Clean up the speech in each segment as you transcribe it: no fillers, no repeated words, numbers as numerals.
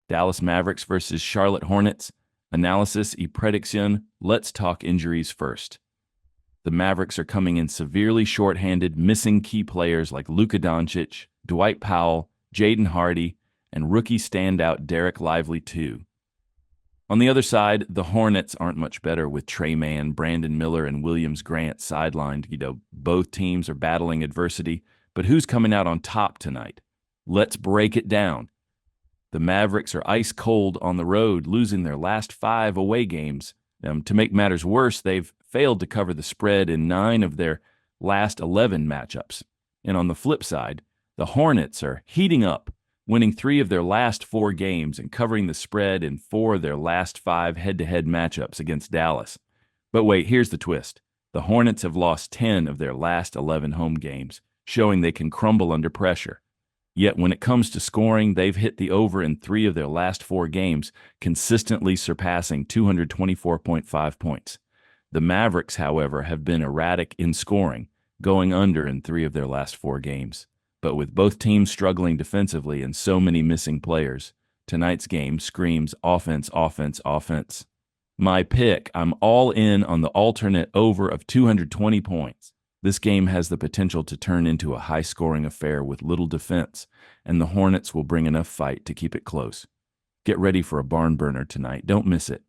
Dallas Mavericks versus Charlotte Hornets. Analysis y predicción. Let's talk injuries first. The Mavericks are coming in severely shorthanded, missing key players like Luka Dončić, Dwight Powell, Jaden Hardy, and rookie standout Derek Lively too. On the other side, the Hornets aren't much better with Trey Mann, Brandon Miller, and Williams Grant sidelined. Both teams are battling adversity, but who's coming out on top tonight? Let's break it down. The Mavericks are ice cold on the road, losing their last 5 away games. To make matters worse, they've failed to cover the spread in 9 of their last 11 matchups. And on the flip side, the Hornets are heating up, winning 3 of their last 4 games and covering the spread in 4 of their last 5 head-to-head matchups against Dallas. But wait, here's the twist. The Hornets have lost 10 of their last 11 home games, showing they can crumble under pressure. Yet when it comes to scoring, they've hit the over in 3 of their last 4 games, consistently surpassing 224.5 points. The Mavericks, however, have been erratic in scoring, going under in 3 of their last 4 games. But with both teams struggling defensively and so many missing players, tonight's game screams offense, offense, offense. My pick, I'm all in on the alternate over of 220 points. This game has the potential to turn into a high-scoring affair with little defense, and the Hornets will bring enough fight to keep it close. Get ready for a barn burner tonight. Don't miss it.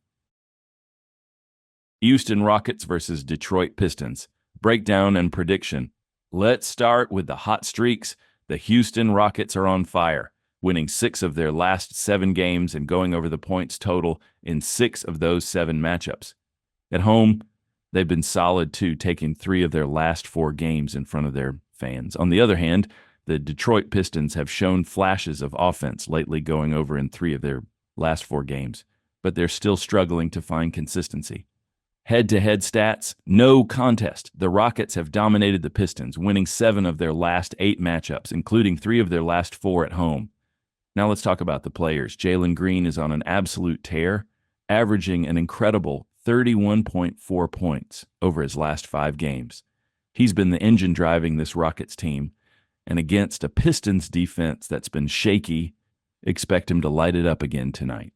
Houston Rockets versus Detroit Pistons. Breakdown and prediction. Let's start with the hot streaks. The Houston Rockets are on fire, winning 6 of their last 7 games and going over the points total in 6 of those 7 matchups. At home, they've been solid too, taking 3 of their last 4 games in front of their fans. On the other hand, the Detroit Pistons have shown flashes of offense lately, going over in 3 of their last 4 games, but they're still struggling to find consistency. Head-to-head stats, no contest. The Rockets have dominated the Pistons, winning 7 of their last 8 matchups, including 3 of their last 4 at home. Now let's talk about the players. Jalen Green is on an absolute tear, averaging an incredible 31.4 points over his last 5 games. He's been the engine driving this Rockets team, and against a Pistons defense that's been shaky, expect him to light it up again tonight.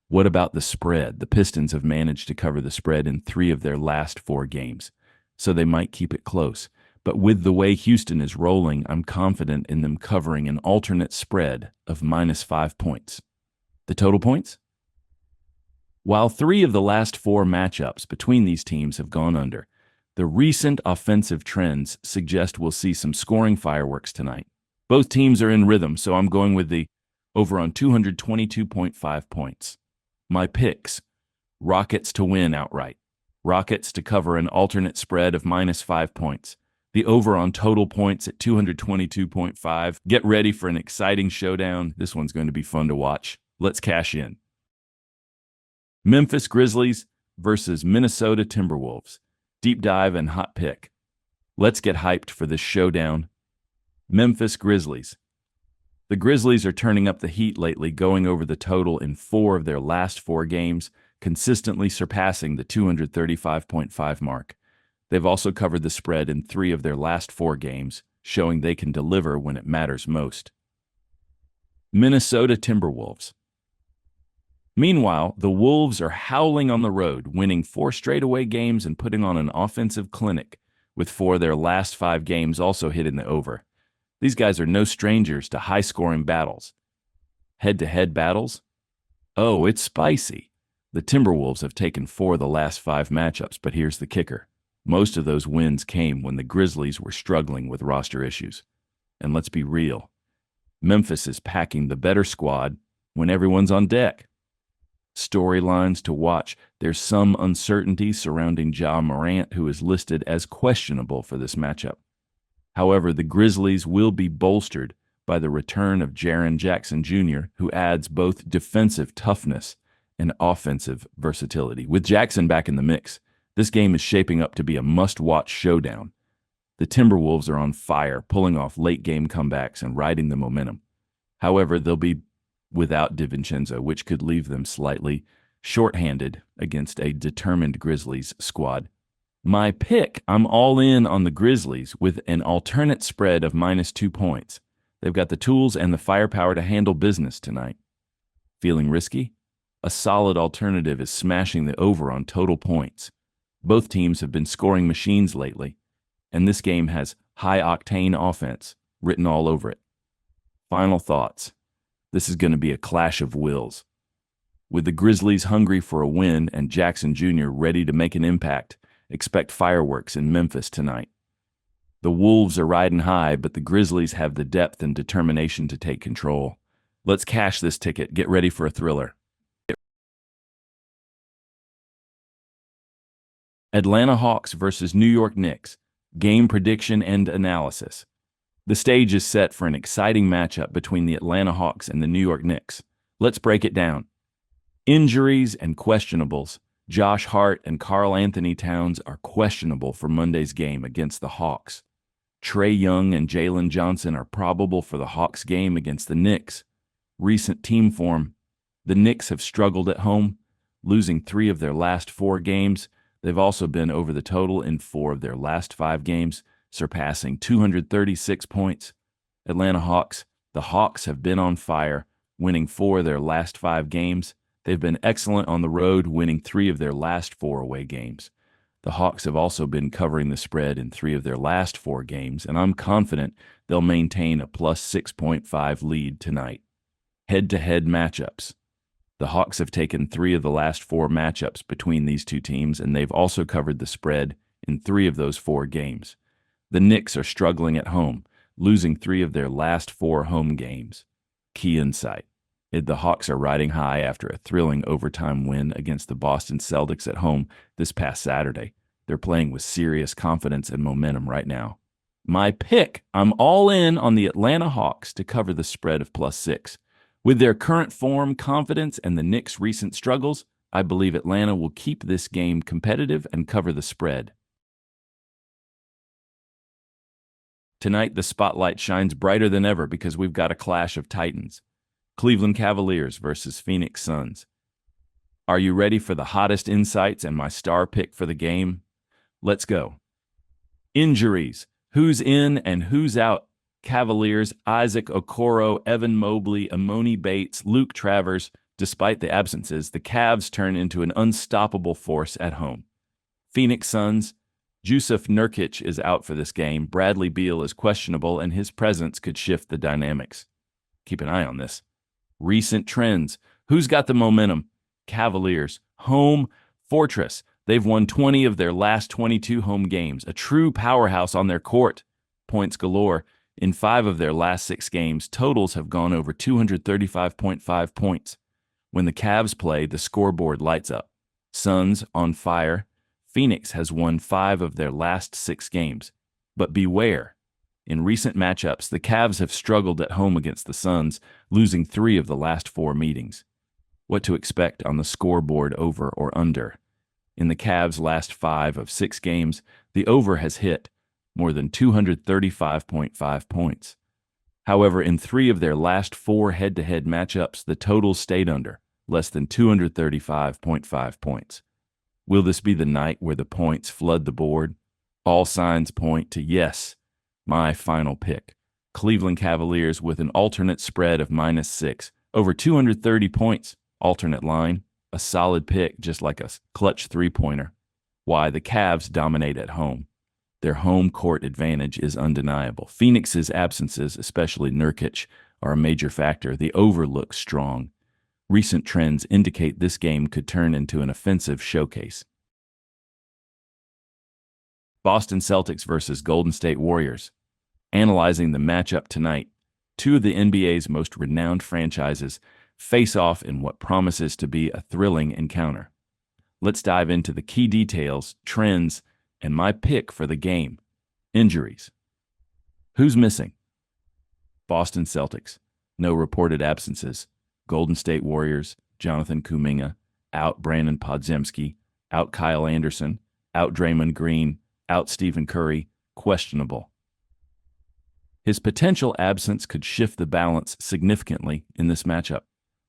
What about the spread? The Pistons have managed to cover the spread in 3 of their last 4 games, so they might keep it close. But with the way Houston is rolling, I'm confident in them covering an alternate spread of -5 points. The total points? While 3 of the last 4 matchups between these teams have gone under, the recent offensive trends suggest we'll see some scoring fireworks tonight. Both teams are in rhythm, so I'm going with the over on 222.5 points. My picks: Rockets to win outright. Rockets to cover an alternate spread of -5 points. The over on total points at 222.5. Get ready for an exciting showdown. This one's going to be fun to watch. Let's cash in. Memphis Grizzlies versus Minnesota Timberwolves. Deep dive and hot pick. Let's get hyped for this showdown. Memphis Grizzlies. The Grizzlies are turning up the heat lately, going over the total in 4 of their last 4 games, consistently surpassing the 235.5 mark. They've also covered the spread in 3 of their last 4 games, showing they can deliver when it matters most. Minnesota Timberwolves. Meanwhile, the Wolves are howling on the road, winning 4 straight away games and putting on an offensive clinic, with 4 of their last 5 games also hitting the over. These guys are no strangers to high-scoring battles. Head-to-head battles? Oh, it's spicy. The Timberwolves have taken 4 of the last 5 matchups, but here's the kicker. Most of those wins came when the Grizzlies were struggling with roster issues. And let's be real. Memphis is packing the better squad when everyone's on deck. Storylines to watch. There's some uncertainty surrounding Ja Morant, who is listed as questionable for this matchup. However, the Grizzlies will be bolstered by the return of Jaren Jackson Jr., who adds both defensive toughness and offensive versatility. With Jackson back in the mix, this game is shaping up to be a must-watch showdown. The Timberwolves are on fire, pulling off late-game comebacks and riding the momentum. However, they'll be without DiVincenzo, which could leave them slightly shorthanded against a determined Grizzlies squad. My pick, I'm all in on the Grizzlies with an alternate spread of -2 points. They've got the tools and the firepower to handle business tonight. Feeling risky? A solid alternative is smashing the over on total points. Both teams have been scoring machines lately, and this game has high-octane offense written all over it. Final thoughts. This is going to be a clash of wills. With the Grizzlies hungry for a win and Jackson Jr. ready to make an impact, expect fireworks in Memphis tonight. The Wolves are riding high, but the Grizzlies have the depth and determination to take control. Let's cash this ticket. Get ready for a thriller. Atlanta Hawks versus New York Knicks. Game prediction and analysis. The stage is set for an exciting matchup between the Atlanta Hawks and the New York Knicks. Let's break it down. Injuries and questionables. Josh Hart and Karl Anthony Towns are questionable for Monday's game against the Hawks. Trae Young and Jalen Johnson are probable for the Hawks game against the Knicks. Recent team form. The Knicks have struggled at home, losing 3 of their last 4 games. They've also been over the total in 4 of their last 5 games, surpassing 236 points. Atlanta Hawks. The Hawks have been on fire, winning 4 of their last 5 games. They've been excellent on the road, winning 3 of their last 4 away games. The Hawks have also been covering the spread in 3 of their last 4 games, and I'm confident they'll maintain a plus 6.5 lead tonight. Head-to-head matchups. The Hawks have taken 3 of the last 4 matchups between these two teams, and they've also covered the spread in 3 of those 4 games. The Knicks are struggling at home, losing 3 of their last 4 home games. Key insight. The Hawks are riding high after a thrilling overtime win against the Boston Celtics at home this past Saturday. They're playing with serious confidence and momentum right now. My pick, I'm all in on the Atlanta Hawks to cover the spread of plus 6. With their current form, confidence, and the Knicks' recent struggles, I believe Atlanta will keep this game competitive and cover the spread. Tonight, the spotlight shines brighter than ever because we've got a clash of titans. Cleveland Cavaliers versus Phoenix Suns. Are you ready for the hottest insights and my star pick for the game? Let's go. Injuries. Who's in and who's out? Cavaliers, Isaac Okoro, Evan Mobley, Emoni Bates, Luke Travers. Despite the absences, the Cavs turn into an unstoppable force at home. Phoenix Suns. Jusuf Nurkic is out for this game. Bradley Beal is questionable, and his presence could shift the dynamics. Keep an eye on this. Recent trends. Who's got the momentum? Cavaliers. Home fortress. They've won 20 of their last 22 home games. A true powerhouse on their court. Points galore. In 5 of their last 6 games, totals have gone over 235.5 points. When the Cavs play, the scoreboard lights up. Suns on fire. Phoenix has won 5 of their last 6 games. But beware. In recent matchups, the Cavs have struggled at home against the Suns, losing 3 of the last 4 meetings. What to expect on the scoreboard, over or under? In the Cavs' last 5 of 6 games, the over has hit more than 235.5 points. However, in 3 of their last 4 head-to-head matchups, the totals stayed under, less than 235.5 points. Will this be the night where the points flood the board? All signs point to yes. My final pick, Cleveland Cavaliers with an alternate spread of -6, over 230 points, alternate line, a solid pick just like a clutch three-pointer. Why? The Cavs dominate at home. Their home court advantage is undeniable. Phoenix's absences, especially Nurkic, are a major factor. The over looks strong. Recent trends indicate this game could turn into an offensive showcase. Boston Celtics versus Golden State Warriors. Analyzing the matchup tonight, 2 of the NBA's most renowned franchises face off in what promises to be a thrilling encounter. Let's dive into the key details, trends, and my pick for the game. Injuries. Who's missing? Boston Celtics. No reported absences. Golden State Warriors. Jonathan Kuminga. Out Brandon Podziemski. Out Kyle Anderson. Out Draymond Green. Out Stephen Curry. Questionable. His potential absence could shift the balance significantly in this matchup.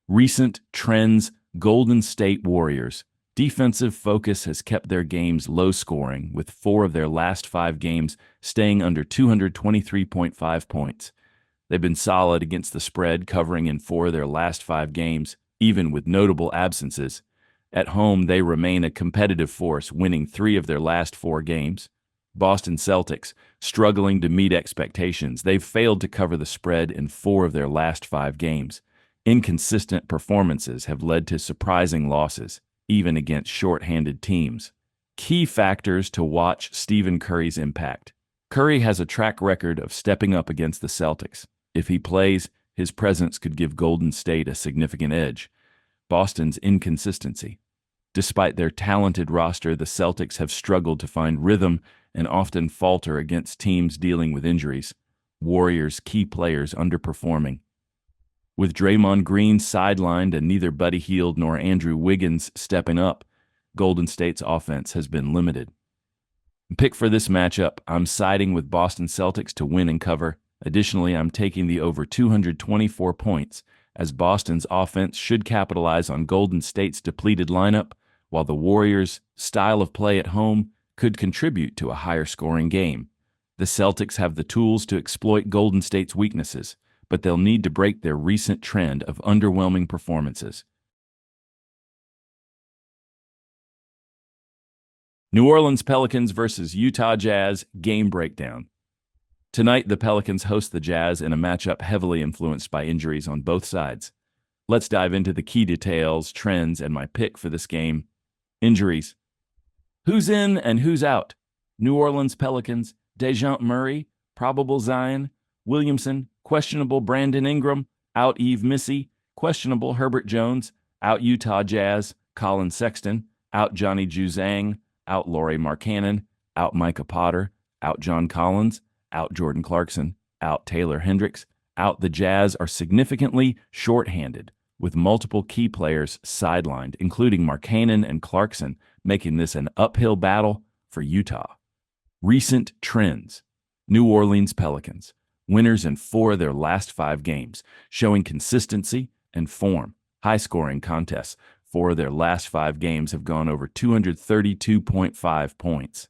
Recent trends. Golden State Warriors. Defensive focus has kept their games low-scoring, with 4 of their last 5 games staying under 223.5 points. They've been solid against the spread, covering in 4 of their last 5 games, even with notable absences. At home, they remain a competitive force, winning 3 of their last 4 games. Boston Celtics, struggling to meet expectations. They've failed to cover the spread in 4 of their last 5 games. Inconsistent performances have led to surprising losses, even against short-handed teams. Key factors to watch: Stephen Curry's impact. Curry has a track record of stepping up against the Celtics. If he plays, his presence could give Golden State a significant edge. Boston's inconsistency. Despite their talented roster, the Celtics have struggled to find rhythm and often falter against teams dealing with injuries. Warriors' key players underperforming. With Draymond Green sidelined and neither Buddy Hield nor Andrew Wiggins stepping up, Golden State's offense has been limited. Pick for this matchup: I'm siding with Boston Celtics to win and cover. Additionally, I'm taking the over 224 points, as Boston's offense should capitalize on Golden State's depleted lineup, while the Warriors' style of play at home could contribute to a higher-scoring game. The Celtics have the tools to exploit Golden State's weaknesses, but they'll need to break their recent trend of underwhelming performances. New Orleans Pelicans versus Utah Jazz game breakdown. Tonight, the Pelicans host the Jazz in a matchup heavily influenced by injuries on both sides. Let's dive into the key details, trends, and my pick for this game. Injuries. Who's in and who's out? New Orleans Pelicans: Dejounte Murray, probable Zion; Williamson, questionable Brandon Ingram, out Yves Missy, questionable Herbert Jones; out Utah Jazz: Colin Sexton, out Johnny Juzang, out Lauri Markkanen, out Micah Potter, out John Collins, out Jordan Clarkson, out Taylor Hendricks. Out the Jazz are significantly short-handed, with multiple key players sidelined, including Markkanen and Clarkson, making this an uphill battle for Utah. Recent trends. New Orleans Pelicans, winners in 4 of their last 5 games, showing consistency and form. High-scoring contests. 4 of their last 5 games have gone over 232.5 points.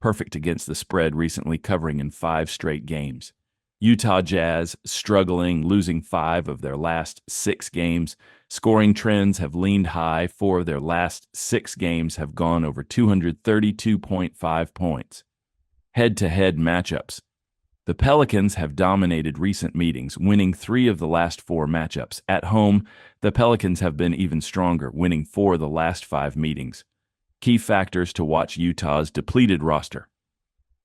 Perfect against the spread recently, covering in 5 straight games. Utah Jazz struggling, losing 5 of their last 6 games. Scoring trends have leaned high. 4 of their last 6 games have gone over 232.5 points. Head-to-head matchups. The Pelicans have dominated recent meetings, winning 3 of the last 4 matchups. At home, the Pelicans have been even stronger, winning 4 of the last 5 meetings. Key factors to watch: Utah's depleted roster.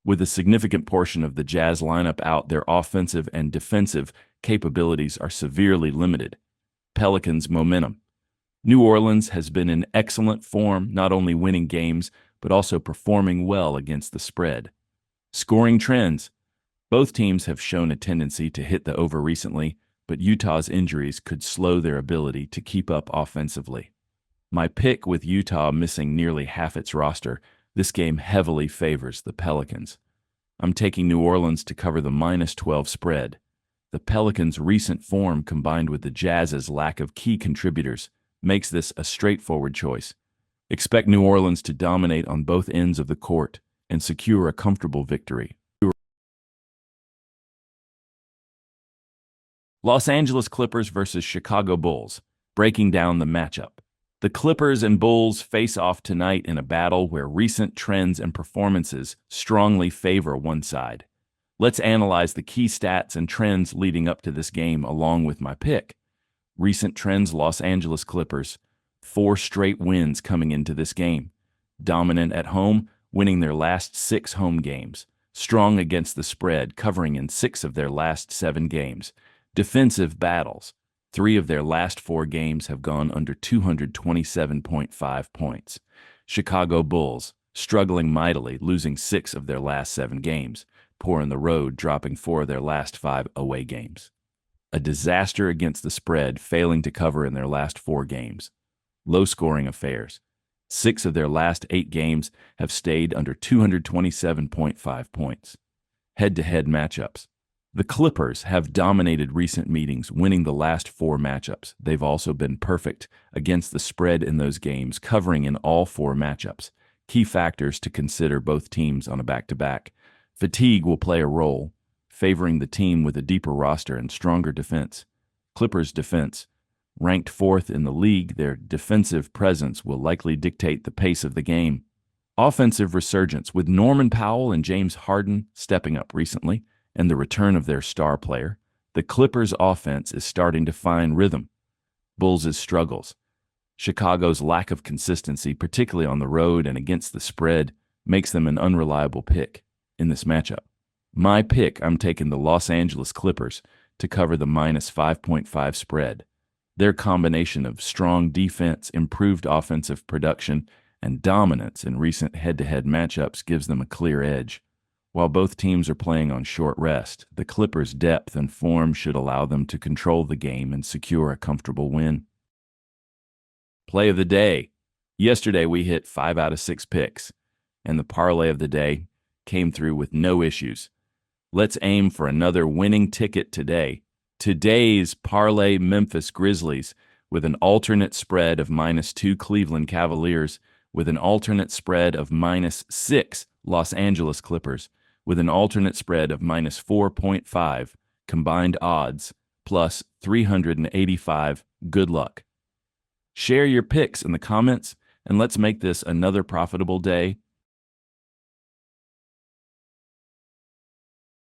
With a significant portion of the Jazz lineup out, their offensive and defensive capabilities are severely limited. Pelicans' momentum. New Orleans has been in excellent form, not only winning games, but also performing well against the spread. Scoring trends. Both teams have shown a tendency to hit the over recently, but Utah's injuries could slow their ability to keep up offensively. My pick: with Utah missing nearly half its roster, this game heavily favors the Pelicans. I'm taking New Orleans to cover the -12 spread. The Pelicans' recent form, combined with the Jazz's lack of key contributors, makes this a straightforward choice. Expect New Orleans to dominate on both ends of the court and secure a comfortable victory. Los Angeles Clippers versus Chicago Bulls, breaking down the matchup. The Clippers and Bulls face off tonight in a battle where recent trends and performances strongly favor one side. Let's analyze the key stats and trends leading up to this game along with my pick. Recent trends: Los Angeles Clippers, 4 straight wins coming into this game. Dominant at home, winning their last 6 home games. Strong against the spread, covering in 6 of their last 7 games. Defensive battles. 3 of their last 4 games have gone under 227.5 points. Chicago Bulls, struggling mightily, losing 6 of their last 7 games. Poor on the road, dropping 4 of their last 5 away games. A disaster against the spread, failing to cover in their last 4 games. Low-scoring affairs. 6 of their last 8 games have stayed under 227.5 points. Head-to-head matchups. The Clippers have dominated recent meetings, winning the last 4 matchups. They've also been perfect against the spread in those games, covering in all 4 matchups. Key factors to consider: both teams on a back-to-back. Fatigue will play a role, favoring the team with a deeper roster and stronger defense. Clippers' defense. Ranked fourth in the league, their defensive presence will likely dictate the pace of the game. Offensive resurgence, with Norman Powell and James Harden stepping up recently, and the return of their star player, the Clippers' offense is starting to find rhythm. Bulls' struggles. Chicago's lack of consistency, particularly on the road and against the spread, makes them an unreliable pick in this matchup. My pick, I'm taking the Los Angeles Clippers to cover the minus 5.5 spread. Their combination of strong defense, improved offensive production, and dominance in recent head-to-head matchups gives them a clear edge. While both teams are playing on short rest, the Clippers' depth and form should allow them to control the game and secure a comfortable win. Play of the day. Yesterday we hit 5 out of 6 picks, and the parlay of the day came through with no issues. Let's aim for another winning ticket today. Today's parlay: Memphis Grizzlies with an alternate spread of -2 Cleveland Cavaliers, with an alternate spread of -6 Los Angeles Clippers, with an alternate spread of -4.5 combined odds, plus 385. Good luck. Share your picks in the comments, and let's make this another profitable day